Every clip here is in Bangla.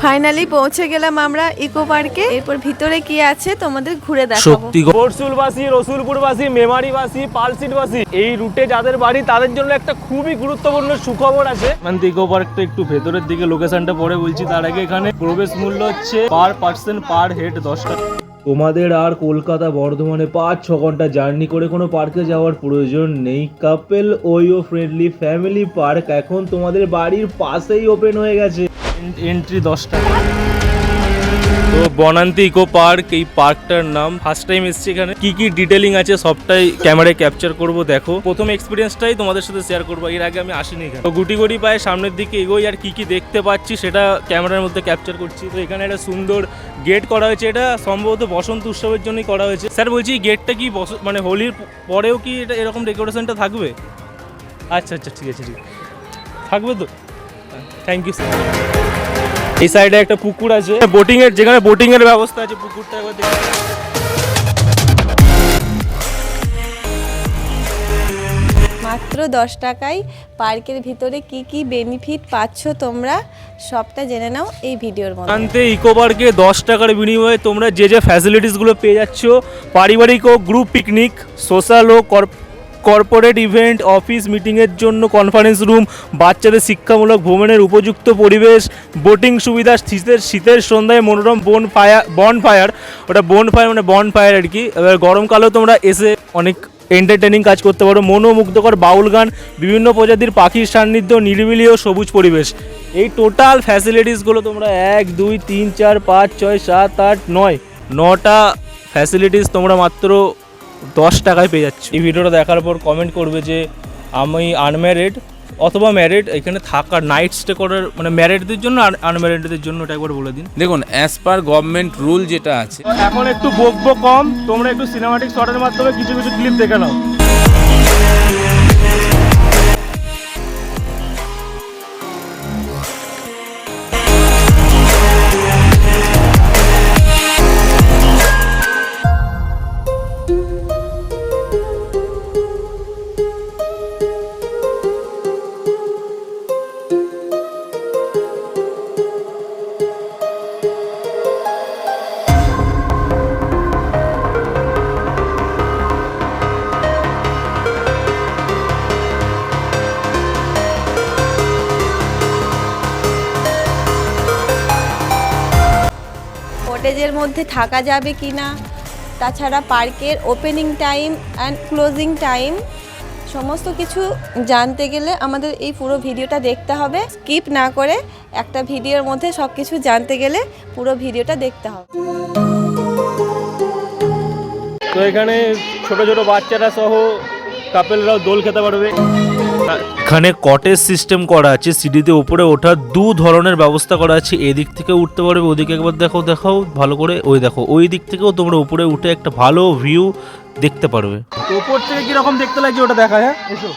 ফাইনালি পৌঁছে গেলাম আমরা ইকো পার্কে। এরপর ভিতরে কি আছে তোমাদের ঘুরে দেখাবো। শক্তিগড় বরসুলবাসী, রসুলপুরবাসী, মেমারিবাসী, পালসিটবাসী এই রুটে যাদের বাড়ি তাদের জন্য একটা খুবই গুরুত্বপূর্ণ সুখবর আছে। মানে ইকো পার্কটা একটু ভেতরের দিকে, লোকেশনটা পরে বলছি। তার আগে এখানে প্রবেশ মূল্য হচ্ছে পার পার্সন পার হেড 10 টাকা। তোমাদের আর কলকাতা বর্ধমানে 5-6 ঘন্টা জার্নি করে কোনো পার্কে যাওয়ার প্রয়োজন নেই। কাপেল ওয়ো ফ্রেন্ডলি ফ্যামিলি পার্ক এখন তোমাদের বাড়ির পাশেই ওপেন হয়ে গেছে। এন্ট্রি 10 টাকা। তো বনান্তি ইকো পার্ক, এই পার্কটার নাম। ফার্স্ট টাইম এসেছি এখানে। কি কি ডিটেলিং আছে সবটাই ক্যামেরায় ক্যাপচার করব। দেখো, প্রথম এক্সপিরিয়েন্সটাই তোমাদের সাথে শেয়ার করবো। এর আগে আমি আসিনি এখানে। তো গুটি গুটি পায়ে সামনের দিকে এগোই, আর কি কি দেখতে পাচ্ছি সেটা ক্যামেরার মধ্যে ক্যাপচার করছি। তো এখানে একটা সুন্দর গেট করা হয়েছে। এটা সম্ভবত বসন্ত উৎসবের জন্যই করা হয়েছে। স্যার বলছি, গেটটা কি মানে হোলির পরেও কি এটা এরকম ডেকোরেশনটা থাকবে? আচ্ছা আচ্ছা, ঠিক আছে, ঠিক থাকবে তো। Thank you sir. এই সাইডে একটা পুকুর আছে, বোটিং এর, যেখানে বোটিং এর ব্যবস্থা আছে। পুকুরটা একবার দেখে। মাত্র 10 টাকায় পার্কের ভিতরে কি কি বেনিফিট পাচ্ছ তোমরা সবটা জেনে নাও এই ভিডিওর মধ্যে। আনতে ইকো পার্কে 10 টাকার বিনিময়ে তোমরা যে যে ফ্যাসিলিটিসগুলো পেয়ে যাচ্ছ, পারিবারিক ও গ্রুপ পিকনিক, সোশ্যাল ও কর্পোরেট ইভেন্ট, অফিস মিটিংয়ের জন্য কনফারেন্স রুম, বাচ্চাদের শিক্ষামূলক ভ্রমণের উপযুক্ত পরিবেশ, বোটিং সুবিধা, শীতের সন্ধ্যায় মনোরম বনফায়ার, ওটা বনফায়ার মানে বনফায়ার আর কি। এবার গরমকালেও তোমরা এসে অনেক এন্টারটেনিং কাজ করতে পারো। মনোমুগ্ধকর বাউল গান, বিভিন্ন প্রজাতির পাখির সান্নিধ্য, নিরিবিলি ও সবুজ পরিবেশ। এই টোটাল ফ্যাসিলিটিসগুলো তোমরা 1, 2, 3, 4, 5, 6, 7, 8, 9টা ফ্যাসিলিটিস তোমরা মাত্র 10 টাকায় পেয়ে যাচ্ছ। এই ভিডিওটা দেখার পর কমেন্ট করবে যে আমি আনম্যারিড অথবা ম্যারিড, এখানে থাকার নাইট স্টে করার, মানে ম্যারিডদের জন্য আর আনম্যারিডদের জন্য এটা একবার বলে দিন। দেখুন, অ্যাজ পার গভর্নমেন্ট রুল যেটা আছে। এখন একটু বকবো কম, তোমরা একটু সিনেমাটিক শটের মাধ্যমে কিছু কিছু ক্লিপ দেখে নাও। কটেজের মধ্যে থাকা যাবে কি না, তাছাড়া পার্কের opening time and closing time সমস্ত কিছু জানতে গেলে আমাদের এই পুরো ভিডিওটা দেখতে হবে। স্কিপ না করে একটা ভিডিওর মধ্যে সব কিছু জানতে গেলে পুরো ভিডিওটা দেখতে হবে। তো এখানে ছোট ছোট বাচ্চারা সহ কাপেলরাও দোল খেতে পারবে। এখানে কটেজ সিস্টেম করা আছে, সিঁড়িতে উপরে ওঠার 2 ধরনের ব্যবস্থা করা আছে। এদিক থেকে উঠতে পারবে, ওদিকে একবার দেখাও ভালো করে। ওই দেখো, ওই দিক থেকেও তোমরা উপরে উঠে একটা ভালো ভিউ দেখতে পারবে। উপর থেকে কিরকম দেখতে লাগছে ওটা দেখা। হ্যাঁ, এসো।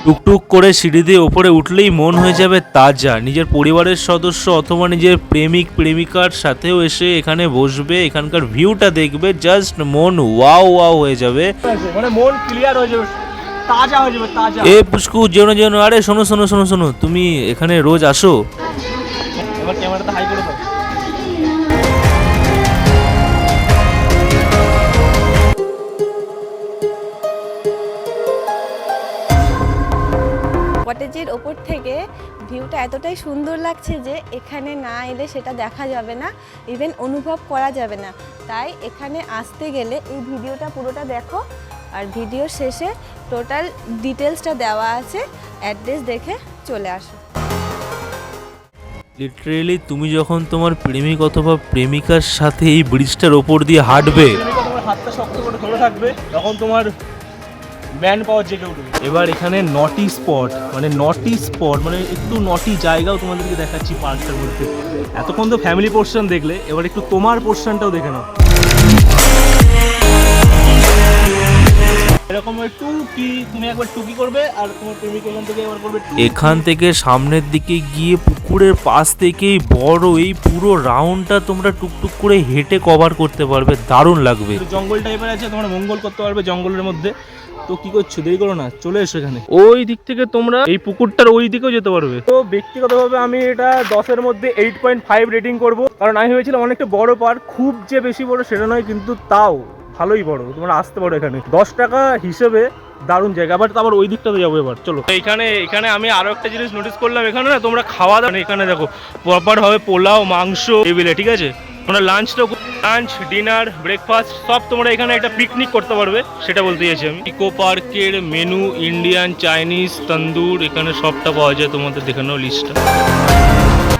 টুকটুক করে সিঁড়ি দিয়ে উপরে উঠলেই মন হয়ে যাবে তাজা। নিজের পরিবারের সদস্য অথবা নিজের প্রেমিকার সাথেও এসে এখানে বসবে, এখানকার ভিউটা দেখবে, জাস্ট মন ওয়াও হয়ে যাবে, মানে মন ক্লিয়ার হয়ে যাবে, তাজা হয়ে যাবে, তাজা। এ পুষ্কু, যেন আরে শোনো, তুমি এখানে রোজ আসো? এবার ক্যামেরাটা হাই করে দাও। কটেজের ওপর থেকে ভিউটা এতটাই সুন্দর লাগছে যে এখানে না এলে সেটা দেখা যাবে না, ইভেন অনুভব করা যাবে না। তাই এখানে আসতে গেলে এই ভিডিওটা পুরোটা দেখো, আর ভিডিওর শেষে টোটাল ডিটেলসটা দেওয়া আছে, অ্যাড্রেস দেখে চলে আসো। লিটারেলি তুমি যখন তোমার প্রেমিক অথবা প্রেমিকার সাথে এই ব্রিজটার ওপর দিয়ে হাঁটবে, তোমার হাতটা শক্ত করে ধরে থাকবে, তখন তোমার ম্যান পাওয়ার জেগে উঠবে। এবার এখানে নটি স্পট মানে একটু নটি জায়গাও তোমাদেরকে দেখাচ্ছি পার্কটার মধ্যে। এতক্ষণ তো ফ্যামিলি পোর্শন দেখলে, এবার একটু তোমার পোর্শনটাও দেখে নাও। এরকম একটু কি তুমি একবার টুকি করবে আর তোমার প্রেমিক এখান থেকে একবার করবে। এখান থেকে সামনের দিকে গিয়ে পুকুরের পাশ থেকেই বড় এই পুরো রাউন্ডটা তোমরা টুকটুক করে হেঁটে কভার করতে পারবে, দারুণ লাগবে। জঙ্গল টাইপের আছে, তোমরা মঙ্গল করতে পারবে জঙ্গলের মধ্যে। তো কি করছো, দেরি করো না, চলে এসো এখানে। ওই দিক থেকে তোমরা এই পুকুরটার ওই দিকেও যেতে পারবে। তো ব্যক্তিগতভাবে আমি এটা 10-এর মধ্যে 8.5 রেটিং করব, কারণ আমি ভেবেছিলাম অনেকটা বড় পার্ক, খুব যে বেশি বড় সেটা নয়, কিন্তু তাও ভালোই বড়, তোমরা আসতে পারো এখানে। 10 টাকা হিসেবে দারুণ জায়গা। আবার ওই দিকটাতে যাবো এবার, চলো। এখানে আমি আরো একটা জিনিস নোটিস করলাম, এখানে না তোমরা খাওয়া দাওয়া, এখানে দেখো প্রপার ভাবে পোলাও মাংস টেবিলে, ঠিক আছে? তোমরা লাঞ্চ, ডিনার, ব্রেকফাস্ট সব তোমরা এখানে একটা পিকনিক করতে পারবে, সেটা বলতে চাইছি আমি। ইকো পার্কের মেনু ইন্ডিয়ান, চাইনিজ, তন্দুর, এখানে সবটা পাওয়া যায়, তোমাদের দেখানো লিস্টটা।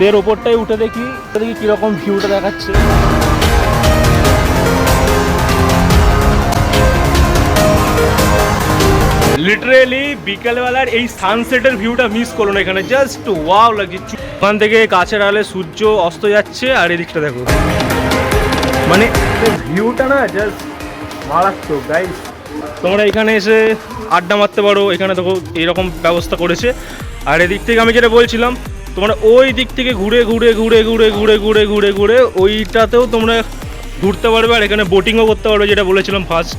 এর ওপরটাই উঠে দেখি কিরকম ভিউটা দেখাচ্ছে। লিটারেলি বিকেলবেলার এই সানসেটের ভিউটা মিস করো না, এখানে জাস্ট ওয়াও লাগছে। ওখান থেকে গাছের আড়ালে সূর্য অস্ত যাচ্ছে, আর এদিকটা দেখো, মানে ভিউটা না জাস্ট মারাত্মক গাইস। তোমরা এখানে এসে আড্ডা মারতে পারো, এখানে দেখো এরকম ব্যবস্থা করেছে। আর এদিক থেকে আমি যেটা বলছিলাম, তোমরা ওই দিক থেকে ঘুরে ঘুরে ঘুরে ঘুরে ঘুরে ঘুরে ঘুরে ঘুরে ওইটাতেও তোমরা ঘুরতে পারবে, আর এখানে বোটিংও করতে পারবে, যেটা বলেছিলাম ফার্স্ট।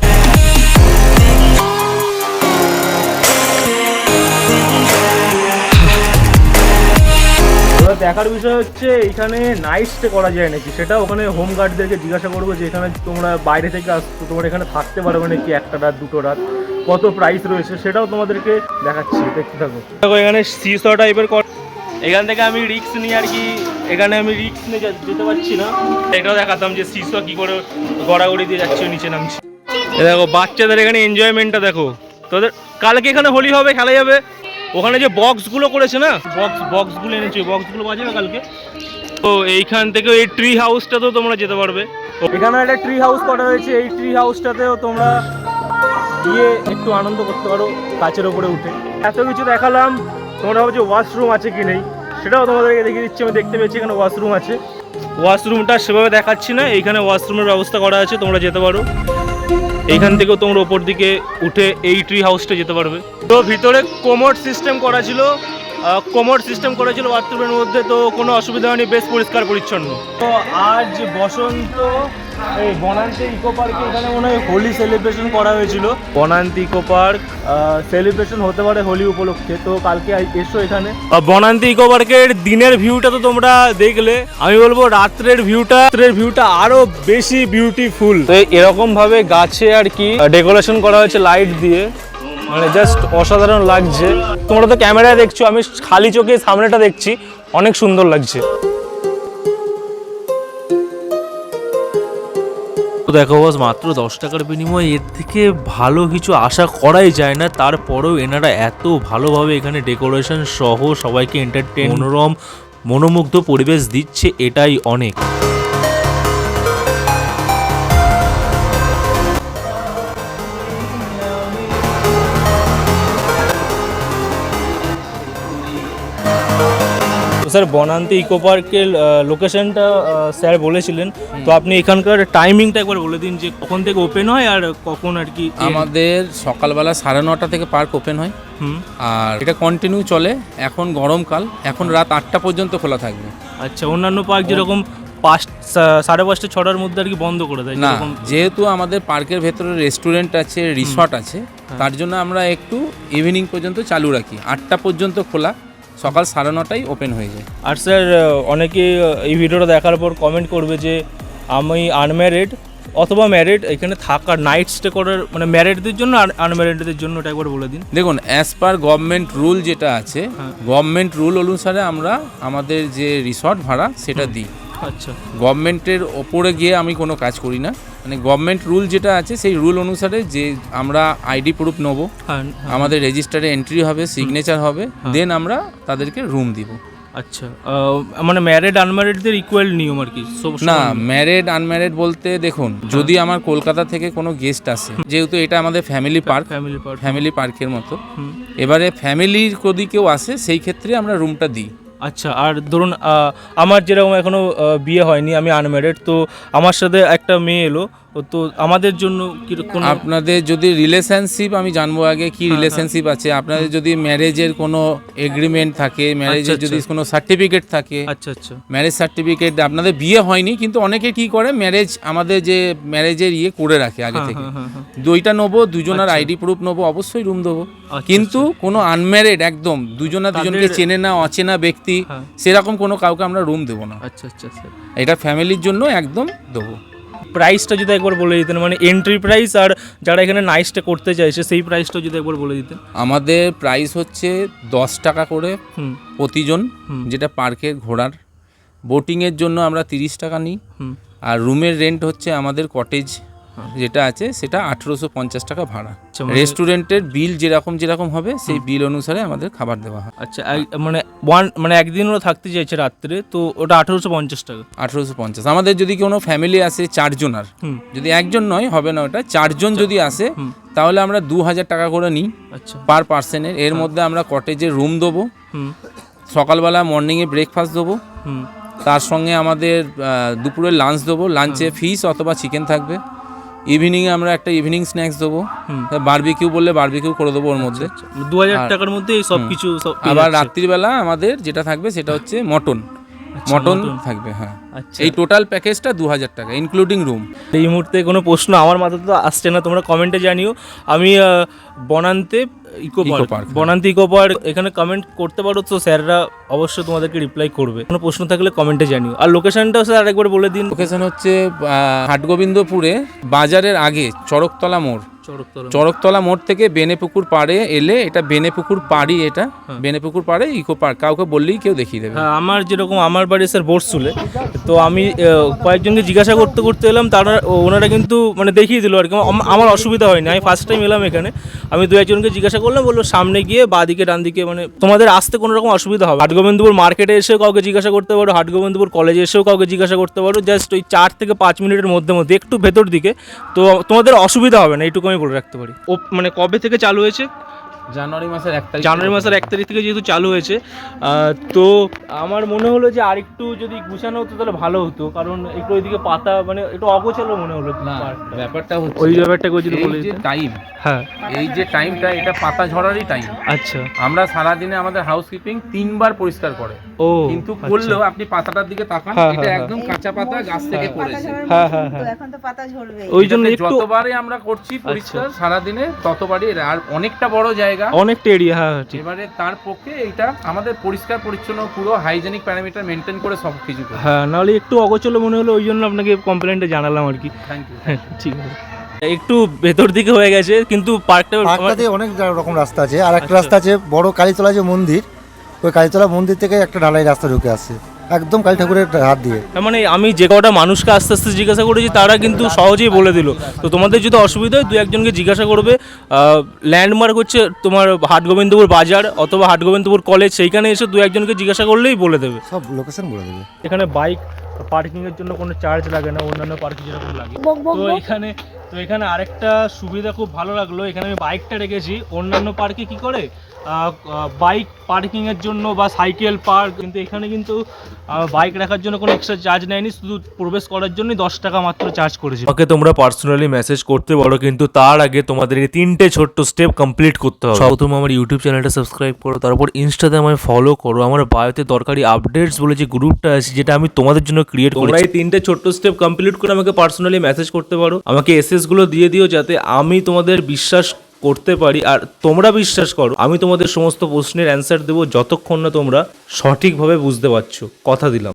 দেখার বিষয় হচ্ছে এখানে নাইট স্টে করা যায় নাকি, সেটা ওখানে হোম গার্ডদেরকে জিজ্ঞাসা করবো যে এখানে তোমরা বাইরে থেকে আসতো, তোমরা এখানে থাকতে পারবে নাকি একটা রাত, দুটো রাত, কত প্রাইস রয়েছে সেটাও তোমাদেরকে দেখাচ্ছি, দেখতে থাকো। দেখো এখানে সিসো টাইপের, এখান থেকে আমি রিস্ক নিই আর কি, এখানে আমি রিস্ক নিয়ে যেতে পারছি না, এটাও দেখাতাম যে সিসো কি করে গড়াগড়ি দিয়ে যাচ্ছে, নিচে নামছি। দেখো বাচ্চাদের এখানে এনজয়মেন্টটা দেখো। তোদের কালকে এখানে হোলি হবে, খেলা যাবে। ওখানে যে বক্সগুলো করেছে না, বক্সগুলো এনেছে, বক্সগুলো বাজাবে কালকে। তো এইখান থেকে এই ট্রি হাউসটাতেও তোমরা যেতে পারবে। এখানে একটা ট্রি হাউস করা হয়েছে, এই ট্রি হাউসটাতেও তোমরা গিয়ে একটু আনন্দ করতে পারো গাছের ওপরে উঠে। এত কিছু দেখালাম, তোমরা ভাবছো ওয়াশরুম আছে কি নেই, সেটাও তোমাদেরকে দেখিয়ে দিচ্ছি। আমি দেখতে পেয়েছি এখানে ওয়াশরুম আছে, ওয়াশরুমটা সেভাবে দেখাচ্ছি না, এইখানে ওয়াশরুমের ব্যবস্থা করা আছে, তোমরা যেতে পারো। এইখান থেকেও তোমরা ওপর দিকে উঠে এই ট্রি হাউসটা যেতে পারবে। তো ভিতরে কোমোড সিস্টেম করা ছিল, বাথরুমের মধ্যে, তো কোনো অসুবিধা হয়নি, বেশ পরিষ্কার পরিচ্ছন্ন। তো আজ বসন্ত এই বনান্তি ইকো পার্কে এখানে মনে হয় হোলি সেলিব্রেশন করা হয়েছিল। বনান্তি ইকো পার্ক সেলিব্রেশন হতে পারে হোলি উপলক্ষে, তো কালকে এসো এখানে। বনান্তি ইকো পার্কের দিনের ভিউটা তো তোমরা দেখলে, আমি বলবো রাত্রের ভিউটা আরো বেশি বিউটিফুল। তো এরকম ভাবে গাছে আর কি ডেকোরেশন করা হয়েছে লাইট দিয়ে, মানে জাস্ট অসাধারণ লাগছে। তোমরা তো ক্যামেরায় দেখছো, আমি খালি চোখে সামনেটা দেখছি, অনেক সুন্দর লাগছে। তো দেখো বস, মাত্র 10 টাকার বিনিময়ে এর থেকে ভালো কিছু আশা করাই যায় না। তারপরেও এনারা এত ভালোভাবে এখানে ডেকোরেশন সহ সবাইকে এন্টারটেইন, মনোরম মনোমুগ্ধ পরিবেশ দিচ্ছে, এটাই অনেক। স্যার বনান্তি ইকো পার্কের লোকেশনটা স্যার বলেছিলেন, তো আপনি এখানকার টাইমিংটা একবার বলে দিন যে কখন থেকে ওপেন হয় আর কখন আর কি। আমাদের সকালবেলা 9:30 থেকে পার্ক ওপেন হয়, আর এটা কন্টিনিউ চলে। এখন গরমকাল, এখন রাত 8টা পর্যন্ত খোলা থাকবে। আচ্ছা, অন্যান্য পার্ক যেরকম 5:30 6টার মধ্যে আর কি বন্ধ করে দেয় না, যেহেতু আমাদের পার্কের ভেতরে রেস্টুরেন্ট আছে, রিসর্ট আছে, তার জন্য আমরা একটু ইভিনিং পর্যন্ত চালু রাখি। 8টা পর্যন্ত খোলা, সকাল 9:30টায় ওপেন হয়ে যায়। আর স্যার অনেকে এই ভিডিওটা দেখার পর কমেন্ট করবে যে আমি আনম্যারিড অথবা ম্যারিড, এখানে থাকার নাইট স্টে করার, মানে ম্যারিডদের জন্য আর আনম্যারিডদের জন্য, ওটা একবার বলে দিন। দেখুন, অ্যাজ পার গভর্নমেন্ট রুল যেটা আছে, গভর্নমেন্ট রুল অনুসারে আমরা আমাদের যে রিসর্ট ভাড়া সেটা দিই। আচ্ছা, গভর্নমেন্টের ওপরে গিয়ে আমি কোনো কাজ করি না, মানে গভর্নমেন্ট রুল যেটা আছে সেই রুল অনুসারে যে আমরা আইডি প্রুফ নেবো, আমাদের রেজিস্টারে এন্ট্রি হবে, সিগনেচার হবে, দেন আমরা তাদেরকে রুম দিব। আচ্ছা, মানে ম্যারিড আনম্যারিডদের ইকুয়াল নিয়ম আর কি? না, ম্যারিড আনম্যারিড বলতে দেখুন, যদি আমার কলকাতা থেকে কোনো গেস্ট আসে, যেহেতু এটা আমাদের ফ্যামিলি পার্কের মতো, এবারে ফ্যামিলির যদি কেউ আসে সেই ক্ষেত্রে আমরা রুমটা দিই। আচ্ছা, আর ধরুন আমার যেরকম এখনো বিয়ে হয়নি, আমি আনম্যারিড, তো আমার সাথে একটা মেয়ে এলো, তো আমাদের জন্য কিরকম? আপনাদের যদি রিলেশনশিপ, আমি জানবো আগে কি রিলেশনশিপ আছে। আপনাদের যদি ম্যারেজের কোনো এগ্রিমেন্ট থাকে, ম্যারেজের যদি কোনো সার্টিফিকেট থাকে, আচ্ছা আচ্ছা ম্যারেজ সার্টিফিকেট, আপনাদের বিয়ে হয়নি কিন্তু অনেকে কি করে ম্যারেজ, আমাদের যে ম্যারেজের করে রাখে আগে থেকে, দুইটা নেবো, দুজনের আইডি প্রুফ নেবো, অবশ্যই রুম দেবো। কিন্তু কোনো আনম্যারিড একদম দুজনকে চেনে না, অচেনা ব্যক্তি, সেরকম কোনো কাউকে আমরা রুম দেবো না। আচ্ছা আচ্ছা আচ্ছা। এটা ফ্যামিলির জন্য একদম দেবো। প্রাইসটা যদি একবার বলে দিতেন, মানে এন্ট্রি প্রাইস আর যারা এখানে নাইটটা করতে চাইছে সেই প্রাইসটা যদি একবার বলে দিতেন। আমাদের প্রাইস হচ্ছে 10 টাকা করে প্রতিজন, হুম। যেটা পার্কের ঘোরার। বোটিংয়ের জন্য আমরা 30 টাকা নিই। আর রুমের রেন্ট হচ্ছে আমাদের কটেজ যেটা আছে সেটা 1850 টাকা ভাড়া। রেস্টুরেন্টের বিল যেরকম হবে সেই বিল অনুসারে আমাদের খাবার দেওয়া হয়। আচ্ছা, মানে একদিনও থাকতে চাইছে রাত্রে, তো ওটা 1850 টাকা। 1850। আমাদের যদি কোনো ফ্যামিলি আসে 4 জনার, যদি একজন নয় হবে না, ওটা 4 জন যদি আসে তাহলে আমরা 2000 টাকা করে নিই পার পার্সনের। এর মধ্যে আমরা কটেজে রুম দেবো, সকালবেলা মর্নিংয়ে ব্রেকফাস্ট দেবো, তার সঙ্গে আমাদের দুপুরে লাঞ্চ দেবো, লাঞ্চে ফিশ অথবা চিকেন থাকবে। ইভিনিংয়ে আমরা একটা ইভিনিং স্ন্যাক্স দেবো, বারবিকিউ বললে বারবিকিউ করে দেবো ওর মধ্যে। 2000 টাকার মধ্যে এই সব কিছু। আবার রাত্রিবেলা আমাদের যেটা থাকবে সেটা হচ্ছে মটন থাকবে। হ্যাঁ, এই টোটাল প্যাকেজটা 2000 টাকা ইনক্লুডিং রুম। এই মুহূর্তে কোনো প্রশ্ন আমার মাথাতে তো আসছে না, তোমরা কমেন্টে জানিও। আমি বনান্তে ইকো পার্ক এখানে কমেন্ট করতে পারো, তো স্যাররা অবশ্যই তোমাদেরকে রিপ্লাই করবে। কোনো প্রশ্ন থাকলে কমেন্টে জানিও। আর লোকেশনটাও স্যার আরেকবার বলে দিন। লোকেশন হচ্ছে হাটগোবিন্দপুরে বাজারের আগে চড়কতলা মোড় থেকে বেনেপুকুর পাড়ে এলে, এটা বেনেপুকুর পাড়ি, এটা বেনেপুকুর পাড়ে ইকো পার্ক, কাউকে বললেই কেউ দেখিয়ে দেবে। হ্যাঁ, আমার যেরকম আমার বাড়ি স্যার বোরসুলে, তো আমি কয়েকজনকে জিজ্ঞাসা করতে এলাম, ওনারা কিন্তু মানে দেখিয়ে দিল আর কি। আমার অসুবিধা হয়নি, আমি ফার্স্ট টাইম এলাম এখানে। আমি 2-1 জনকে জিজ্ঞাসা করলাম, বললো সামনে গিয়ে বাঁদিকে ডানদিকে, মানে তোমাদের আসতে কোনো রকম অসুবিধা হবে। হাটগোবিন্দপুর মার্কেটে এসেও কাউকে জিজ্ঞাসা করতে পারো, হাটগোবিন্দপুর কলেজে এসেও কাউকে জিজ্ঞাসা করতে পারো। জাস্ট ওই 4 থেকে 5 মিনিটের মধ্যে একটু ভেতর দিকে, তো তোমাদের অসুবিধা হবে না, এইটুকু আমি বলে রাখতে পারি। ও মানে কবে থেকে চালু হয়েছে? জানুয়ারি মাসের 1 তারিখ থেকে যেহেতু চালু হয়েছে, তো আমার মনে হলো যে আরেকটু যদি গুছানো হতো তাহলে ভালো হতো, কারণ একটু ওইদিকে পাতা মানে একটু অগোছালো মনে হলো। ব্যাপারটা হচ্ছে ওই ব্যাপারটা যদি বলে দিতেন। টাইম, হ্যাঁ, এই যে টাইমটা, এটা পাতা ঝরারই টাইম। আচ্ছা, আমরা সারাদিনে আমাদের হাউসকিপিং 3 বার পরিষ্কার করে, কিন্তু করলেও আপনি পাতাটার দিকে তাকান, এটা একদম কাঁচা পাতা, গাছ থেকে পড়েছে। হ্যাঁ, এখন তো পাতা ঝরবে। ওই জন্য একটু যতবারই আমরা করছি পরিষ্কার সারাদিনে ততবারই, আর অনেকটা বড় জায়গা, অনেকটা এরিয়া। হ্যাঁ, ঠিক। এবারে তার পক্ষে এটা আমাদের পরিষ্কার পরিচ্ছন্ন পুরো হাইজেনিক প্যারামিটার মেনটেন করে সব কিছু। হ্যাঁ, নাহলে একটু অগোছলো মনে হলো, ওই জন্য আপনাকে কমপ্লেনটা জানালাম আর কি। Thank you. ঠিক আছে, একটু ভেতর দিকে হয়ে গেছে, কিন্তু পার্কটাতে অনেক রকম রাস্তা আছে। আর একটা রাস্তা আছে বড় কালীতলা যে মন্দির, ওই কালীতলা মন্দির থেকে একটা ঢালাই রাস্তা ঢুকে আসছে একদম কালী ঠাকুরের হাত দিয়ে। মানে আমি যে কটা মানুষকে আস্তে আস্তে জিজ্ঞাসা করেছি তারা কিন্তু সহজেই বলে দিল। তো তোমাদের যদি অসুবিধা হয় 2-1 জনকে জিজ্ঞাসা করবে। ল্যান্ডমার্ক হচ্ছে তোমার হাটগোবিন্দপুর বাজার অথবা হাটগোবিন্দপুর কলেজ, সেইখানে এসে 2-1 জনকে জিজ্ঞাসা করলেই বলে দেবে, সব লোকেশন বলে দেবে। এখানে বাইক পার্কিং এর জন্য কোনো চার্জ লাগে না, অন্যান্য পার্কিং যেরকম লাগে। তো এখানে আরেকটা সুবিধা খুব ভালো লাগলো, এখানে আমি বাইকটা রেখেছি। অন্যান্য পার্কে কি করে বাইক পার্কিং এর জন্য বা সাইকেল পার্ক, কিন্তু এখানে কিন্তু বাইক রাখার জন্য কোনো এক্সট্রা চার্জ নেয়নি, শুধু প্রবেশ করার জন্যই 10 টাকা মাত্র চার্জ করেছে। ওকে তোমরা পার্সোনালি মেসেজ করতে পারো, কিন্তু তার আগে তোমাদের এই 3টে ছোট্ট স্টেপ কমপ্লিট করতে হবে। প্রথমে আমার ইউটিউব চ্যানেলটা সাবস্ক্রাইব করো, তারপর ইনস্টাতে আমায় ফলো করো। আমার বায়োতে দরকারি আপডেটস বলে যে গ্রুপটা আছে, যেটা আমি তোমাদের জন্য ক্রিয়েট করি। তোমরা এই 3টে ছোট্ট স্টেপ কমপ্লিট করে আমাকে পার্সোনালি মেসেজ করতে পারো, আমাকে এসএস গুলো দিয়ে দিও, যাতে আমি তোমাদের বিশ্বাস করতে পারি আর তোমরা বিশ্বাস করো। আমি তোমাদের সমস্ত প্রশ্নের অ্যান্সার দেবো যতক্ষণ না তোমরা সঠিকভাবে বুঝতে পারছো, কথা দিলাম।